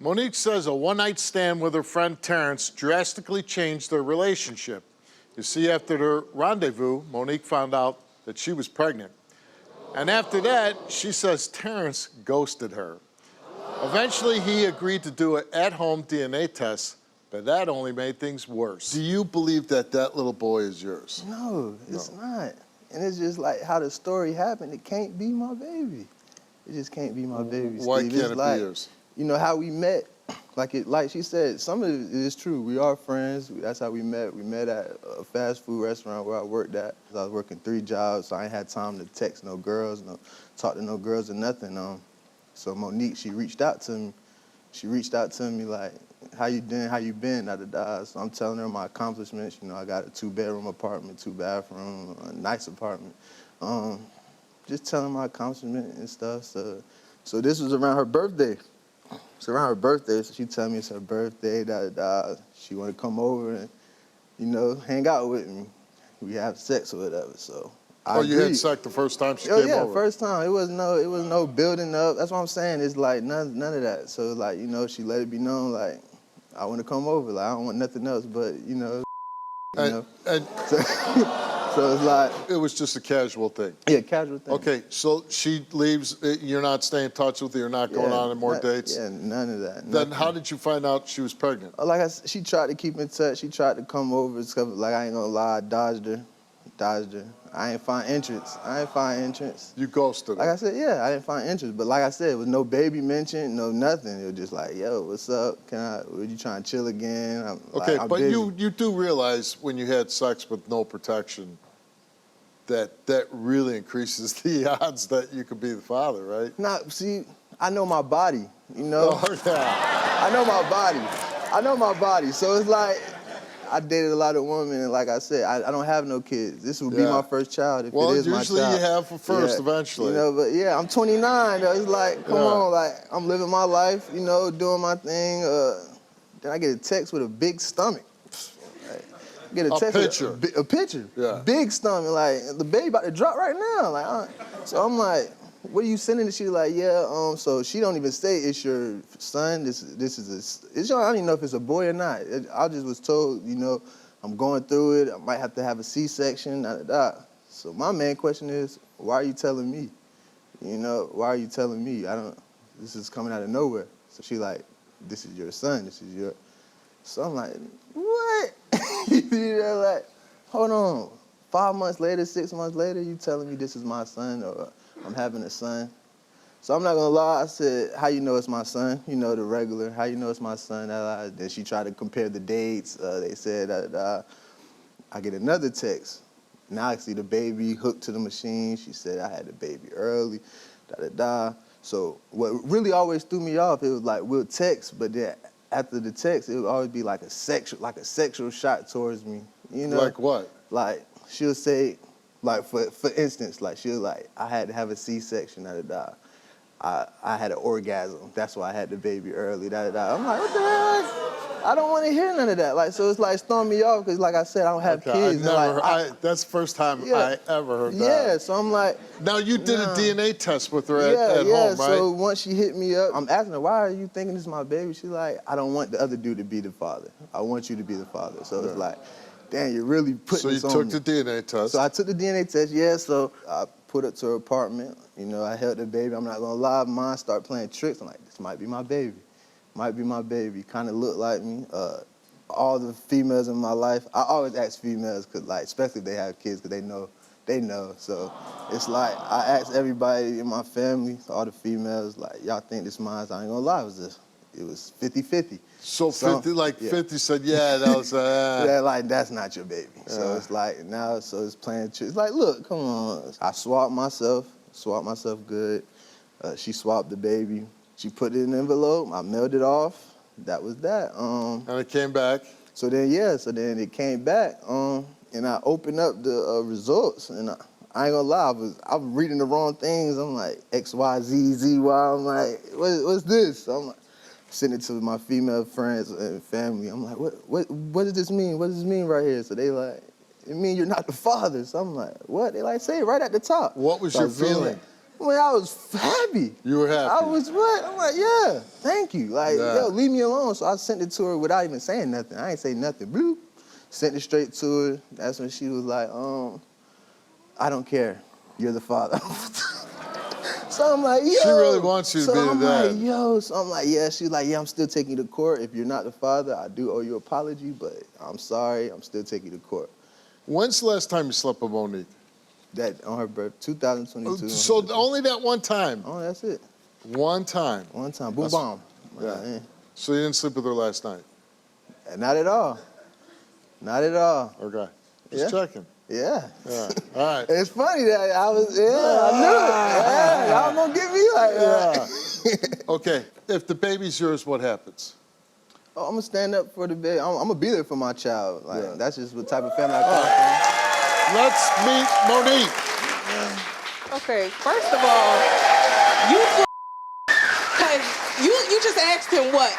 Monique says a one-night stand with her friend Terrance drastically changed their relationship. You see, after their rendezvous, Monique found out that she was pregnant. And after that, she says Terrance ghosted her. Eventually, he agreed to do an at-home DNA test, but that only made things worse. Do you believe that that little boy is yours? No, it's not. And it's just like how the story happened. It can't be my baby. It just can't be my baby, Why Steve. can't It's it like, be yours? you know, how we met. Like she said, some of it is true. We are friends. That's how we met. We met at a fast food restaurant where I worked at. I was working 3 jobs, so I ain't had time to text no girls, talk to no girls or nothing. So Monique, she reached out to me. She reached out to me like, how you doing? How you been? Da, da, da. So I'm telling her my accomplishments. You know, I got a 2-bedroom apartment, 2-bathroom, a nice apartment. Just telling my accomplishments and stuff. So this was around her birthday. It's around her birthday, so she told me it's her birthday, da, da, da. She want to come over and, you know, hang out with me. We have sex or whatever, so I you had agreed. sex the first time she came over? Yeah, first time. It was no building up. That's what I'm saying. It's like none of that. So like, you know, she let it be known, like, I want to come over. Like, I don't want nothing else but, you know. So it's like... It was just a casual thing? Yeah, casual thing. Okay, so she leaves, you're not staying in touch with her, you're not going on any more dates? Yeah, none of that. Then how did you find out she was pregnant? Like I said, she tried to keep in touch. She tried to come over. Like, I ain't gonna lie, I dodged her. I ain't find entrance. You ghosted her? Like I said, yeah, I didn't find interest. But like I said, with no baby mentioned, no nothing. It was just like, yo, what's up? Were you trying to chill again? Okay, I'm but busy. you do realize when you had sex with no protection that really increases the odds that you could be the father, right? Nah, see, I know my body, you know? Oh, yeah. I know my body. So it's like, I dated a lot of women, and like I said, I don't have no kids. This would be my first child if it is my child. Well, usually you have a first eventually. You know, but yeah, I'm 29, though. It's like, come on, like, I'm living my life, you know, doing my thing. Then I get a text with a big stomach. Get a text picture. With a picture. Yeah. Big stomach, like, the baby about to drop right now. Like, so I'm like, what are you sending? And she's like, yeah, so she don't even say it's your son. This is I don't even know if it's a boy or not. I just was told, you know, I'm going through it. I might have to have a C-section, da, da, da. So my main question is, why are you telling me? You know, why are you telling me? This is coming out of nowhere. So she like, this is your son, So I'm like, what? You know, like, hold on. 5 months later, 6 months later, you telling me this is my son or I'm having a son. So I'm not gonna lie, I said, how you know it's my son? You know, the regular, how you know it's my son? Then she tried to compare the dates. They said, I get another text. Now I see the baby hooked to the machine. She said I had the baby early, da, da, da. So what really always threw me off, it was like, we'll text, but then after the text, it would always be like a sexual shot towards me. You know? Like what? Like, she'll say, like, for instance, like, she'll like, I had to have a C-section, da, da, da. I had an orgasm. That's why I had the baby early, da, da, da. I'm like, what the hell? I don't want to hear none of that. Like, so it's like, it's throwing me off, because like I said, I don't have kids. That's the first time I ever heard that. Yeah, so I'm like. Now, you did a DNA test with her at home, right? So once she hit me up, I'm asking her, why are you thinking this is my baby? She's like, I don't want the other dude to be the father. I want you to be the father. So it's like, damn, you're really putting this on me. So you took the DNA test. So I took the DNA test, yeah, so I put it to her apartment. You know, I held the baby. I'm not gonna lie, mine started playing tricks. I'm like, this might be my baby. Might be my baby. Kind of looked like me. All the females in my life, I always ask females, cause like, especially if they have kids, cause they know. So it's like, I asked everybody in my family, all the females, like, y'all think this mine? I ain't gonna lie, it was 50-50. So 50 said, yeah, that was... Yeah, like, that's not your baby. So it's like, now, so it's playing tricks. It's like, look, come on. I swapped myself good. She swapped the baby. She put it in an envelope. I mailed it off. That was that. And it came back? So then it came back, and I opened up the results, and I ain't gonna lie, I was reading the wrong things. I'm like, X, Y, Z, Z, Y. I'm like, what's this? So I'm like, sending it to my female friends and family. I'm like, what does this mean? What does this mean right here? So they like, it means you're not the father. So I'm like, what? They like, say it right at the top. What was your feeling? When I was happy. You were happy. I was what? I'm like, yeah, thank you. Like, Yeah. yo, leave me alone. So I sent it to her without even saying nothing. I ain't say nothing. Bloop. Sent it straight to her. That's when she was like, I don't care. You're the father. So I'm like, yo. She really wants you to so be the I'm dad. like, yo. So I'm like, yeah. She's like, yeah, I'm still taking you to court. If you're not the father, I do owe you an apology, but I'm sorry. I'm still taking you to court. When's the last time you slept with Monique? That on her birthday, 2022. So only that one time. Oh, that's it. One time. One time. Boom, That's- bomb. Yeah. So you didn't sleep with her last night? Not at all. Not at all. Okay. Just Yeah. checking. Yeah. Yeah. All right. It's funny that I was, I knew it. Yeah, y'all gonna get me like that. Okay. If the baby's yours, what happens? Oh, I'm gonna stand up for the baby. I'm gonna be there for my child. Like, Yeah. that's just what type of family I come Let's meet Monique. Okay, first of all, you just asked him what?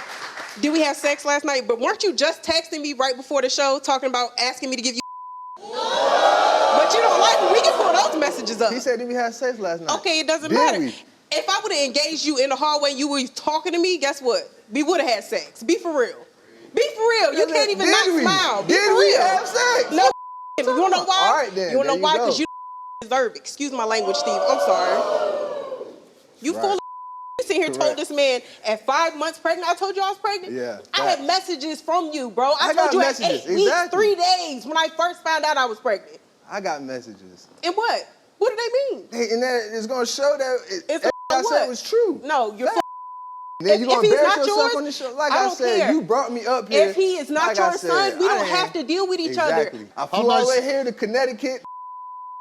Did we have sex last night? But weren't you just texting me right before the show talking about asking me to give you But you don't like me. We can pull those messages up. from. He said, did we have sex last night? Okay, it doesn't Did matter. we? If I would have engaged you in the hallway and you were talking to me, guess what? We would have had sex. Be for real. Be for real. You can't even not Did we? smile. Be Did for we real. have sex? No. You wanna know why? All right, then. You wanna know There why? go. Because you deserve it. Excuse my language, Steve. I'm sorry. You Right. full of you sit here Correct. told this man at 5 months pregnant. I told you I was pregnant. Yeah, I had facts. messages from you, bro. I I told got you messages, at 8 weeks, exactly. 3 days when I first found out I was pregnant. I got messages. And what? What do they mean? Hey, and that is gonna show that It's everything I what? said was true. No, you're full. Then you if gonna he's embarrass not yourself yours, on the show? Like I I don't said, care. you brought me up here. If he is not like your I said, son, we I don't didn't- have to deal with each Exactly. other. I flew all nice- the way here to Connecticut.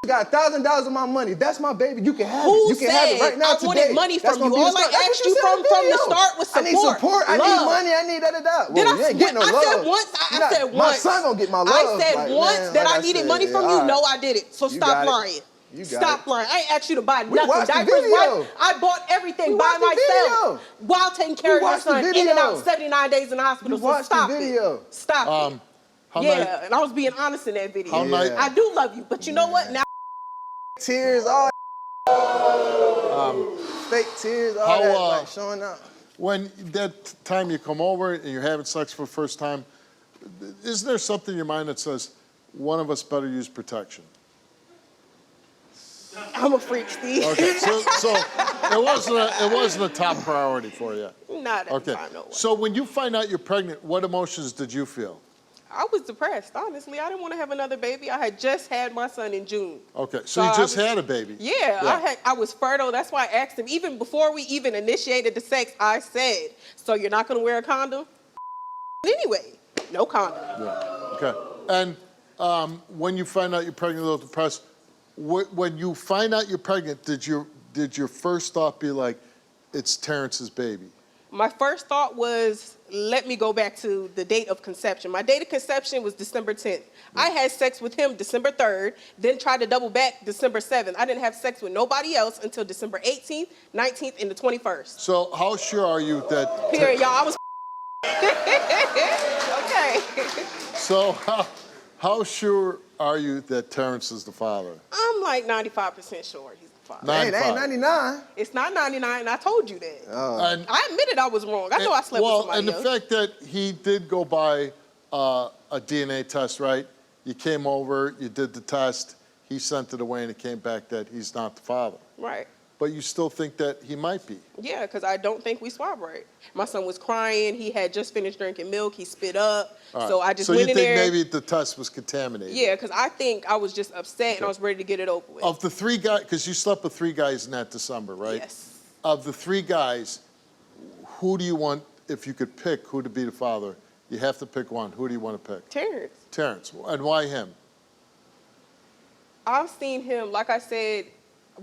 Got $1,000 of my money. That's my baby. You can have Who it. You can have said it right now I today. wanted money That's from gonna you? be the All I start. That's what asked you said from in the video. start was I need support, support. I need love. money. I need da-da-da. Did Well, I, you ain't getting no I love. said once. I said once. My son gonna get my love. I said Like, once man, that like I needed said, money from yeah, you. all No, right. I did it. So You stop got it. lying. You got Stop it. lying. I ain't asked you to buy We nothing. watched the Diapers, video. wipes. I bought everything We by watched the myself video. while taking care We of your watched the son in and video. out 79 days in the hospital. We So watched the stop video. it. Stop it. How Yeah, nice- and I was being honest in that video. How nice- I do love you, but you know what? Now Tears, all fake tears, all how, that, like showing up. When that time you come over and you're having sex for the first time, isn't there something in your mind that says one of us better use protection? I'm a freak, Steve. Okay, so it wasn't a top priority for you. Not at Okay, the time, no way. so when you find out you're pregnant, what emotions did you feel? I was depressed, honestly. I didn't want to have another baby. I had just had my son in June. Okay, so So you I just was- had a baby. Yeah, I was fertile. That's why I asked him. Even before we even initiated the sex, I said, so you're not going to wear a condom? Anyway, no condom. Yeah. Okay. And when you find out you're pregnant, a little depressed. When you find out you're pregnant, did your first thought be like, it's Terrance's baby? My first thought was, let me go back to the date of conception. My date of conception was December 10th. I had sex with him December 3rd, then tried to double back December 7th. I didn't have sex with nobody else until December 18th, 19th, and the 21st. So how sure are you that? Period, y'all. I was okay. So how sure are you that Terrance is the father? I'm like 95% sure he's the father. Hey, that ain't 95. 99. It's not 99, and I told you that. And, I admitted I was wrong. I know I slept well, with somebody and the else. fact that he did go by a DNA test, right? You came over, you did the test, he sent it away, and it came back that he's not the father. Right. But you still think that he might be. Yeah, because I don't think we swabbed right. My son was crying. He had just finished drinking milk. He spit up. All right. So I just so went you in think there. maybe the test was contaminated? Yeah, because I think I was just upset and I was ready to get it over with. Of the 3 guys, because you slept with 3 guys in that December, right? Yes. Of the 3 guys, who do you want, if you could pick who to be the father, you have to pick one. Who do you want to pick? Terrance. Terrance. And why him? I've seen him, like I said,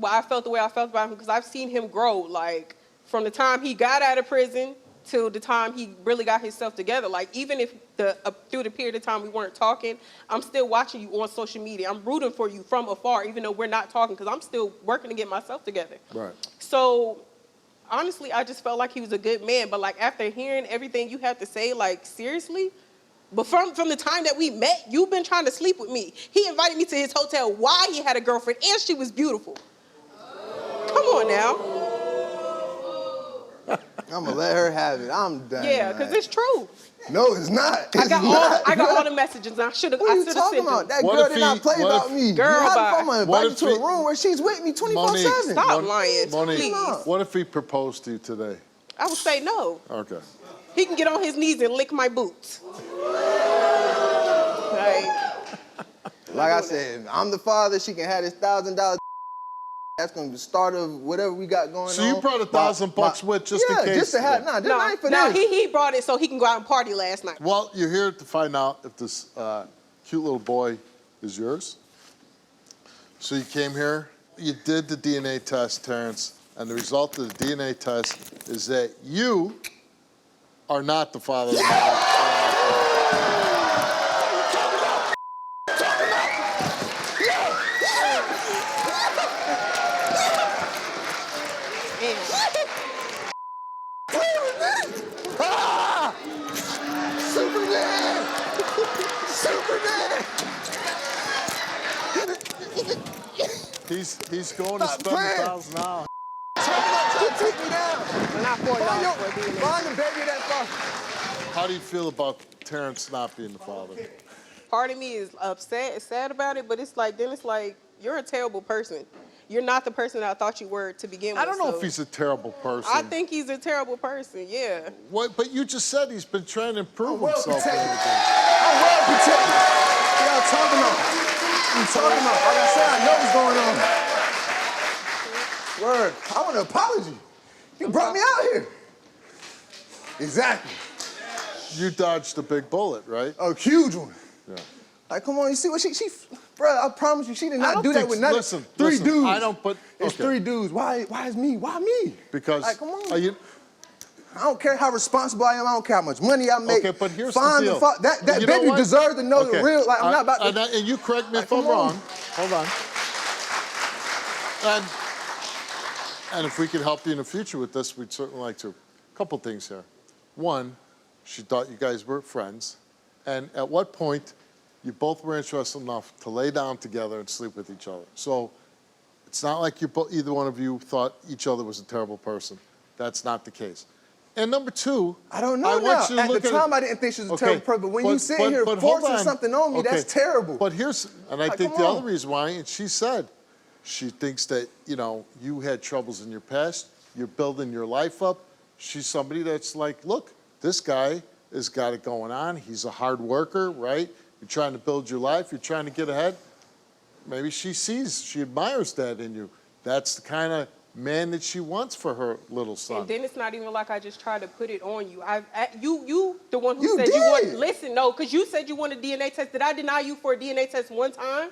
I felt the way I felt about him because I've seen him grow, like, from the time he got out of prison till the time he really got himself together. Like, even if through the period of time we weren't talking, I'm still watching you on social media. I'm rooting for you from afar, even though we're not talking, because I'm still working to get myself together. Right. So, honestly, I just felt like he was a good man. But, like, after hearing everything you have to say, like, seriously? But from the time that we met, you've been trying to sleep with me. He invited me to his hotel while he had a girlfriend, and she was beautiful. Come Come on now. I'm gonna let her have it. I'm done. Yeah, because it's true. No, it's not. I It's got not. all the messages. And I should have. What are I you should have talking sent about? them. That What girl if did not he- play what about if- me. Girl, How the bye. fuck am I What invite you if to he- a room where she's with me 24/7? Monique, Stop lying, Monique, please. what if he proposed to you today? I would say no. Okay. He can get on his knees and lick my boots. Like I said, I'm the father. She can have this $1,000. That's gonna be the start of whatever we got going on. So you brought $1,000 with just in case? Yeah, just to have. Nah, this No, ain't for no, this. he brought it so he can go out and party last night. Well, you're here to find out if this cute little boy is yours. So you came here, you did the DNA test, Terrance, and the result of the DNA test is that you are not the father of the Superman! Superman! He's going to Stop spend playing. $1,000. Try to take me down. We're not $40 for a DNA. Find the baby that father. How do you feel about Terrance not being the father? Part of me is upset, sad about it, but it's like, then it's like, you're a terrible person. You're not the person that I thought you were to begin with. I don't know so if he's a terrible person. I think he's a terrible person, yeah. What, but you just said he's been trying to improve well himself. protected. and everything. I'm well protected. What y'all talking about? What you talking about? Like I said, I know what's going on. Word. I want an apology. You brought me out here. Exactly. You dodged a big bullet, right? A huge one. Yeah. Like, come on, you see what she bro, I promise you, she did not do that with nothing. Listen, Three dudes. I don't put. It's okay. 3 dudes. Why is me? Why me? Because Like, come on. are you, I don't care how responsible I am. I don't care how much money I make. okay, but here's Find the deal. that You know baby what? deserves to know Okay. the real. Like, I'm not about to. And you correct me Like, if I'm come on. wrong. Hold on. And if we could help you in the future with this, we'd certainly like to. A couple things here. One, she thought you guys were friends. And at what point you both were interested enough to lay down together and sleep with each other. So it's not like either one of you thought each other was a terrible person. That's not the case. And number two, I don't know I now. want you to At look the at time, it. I didn't think she was a Okay, terrible person. But when you sit here hold forcing on. something on me, Okay, that's terrible. But here's, and I Like, think come the on. other reason why, and she said, she thinks that, you know, you had troubles in your past, you're building your life up. She's somebody that's like, look, this guy has got it going on. He's a hard worker, right? You're trying to build your life, you're trying to get ahead. Maybe she admires that in you. That's the kind of man that she wants for her little son. And then it's not even like I just tried to put it on you. You the one who You said you did. want. Listen, no, because you said you wanted a DNA test. Did I deny you for a DNA test one time?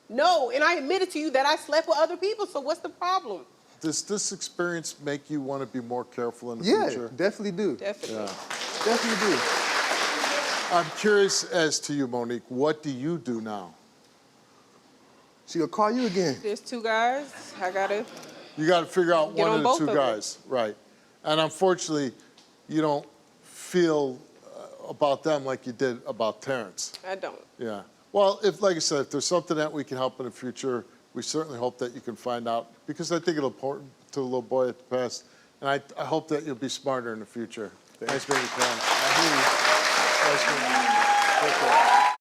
No, and I admitted to you that I slept with other people. So what's the problem? Does this experience make you want to be more careful in the Yeah, future? definitely do. Definitely. Yeah. Definitely do. I'm curious as to you, Monique. What do you do now? She gonna call you again. There's 2 guys. I gotta. You got to figure out Get one on of the both 2 of them. guys, right? And unfortunately, you don't feel about them like you did about Terrance. I don't. Yeah. Well, like I said, if there's something that we can help in the future, we certainly hope that you can find out, because I think it'll important to the little boy at the past, and I hope that you'll be smarter in the future. Nice meeting you, Terrance. I hear you. Nice meeting you. Take care.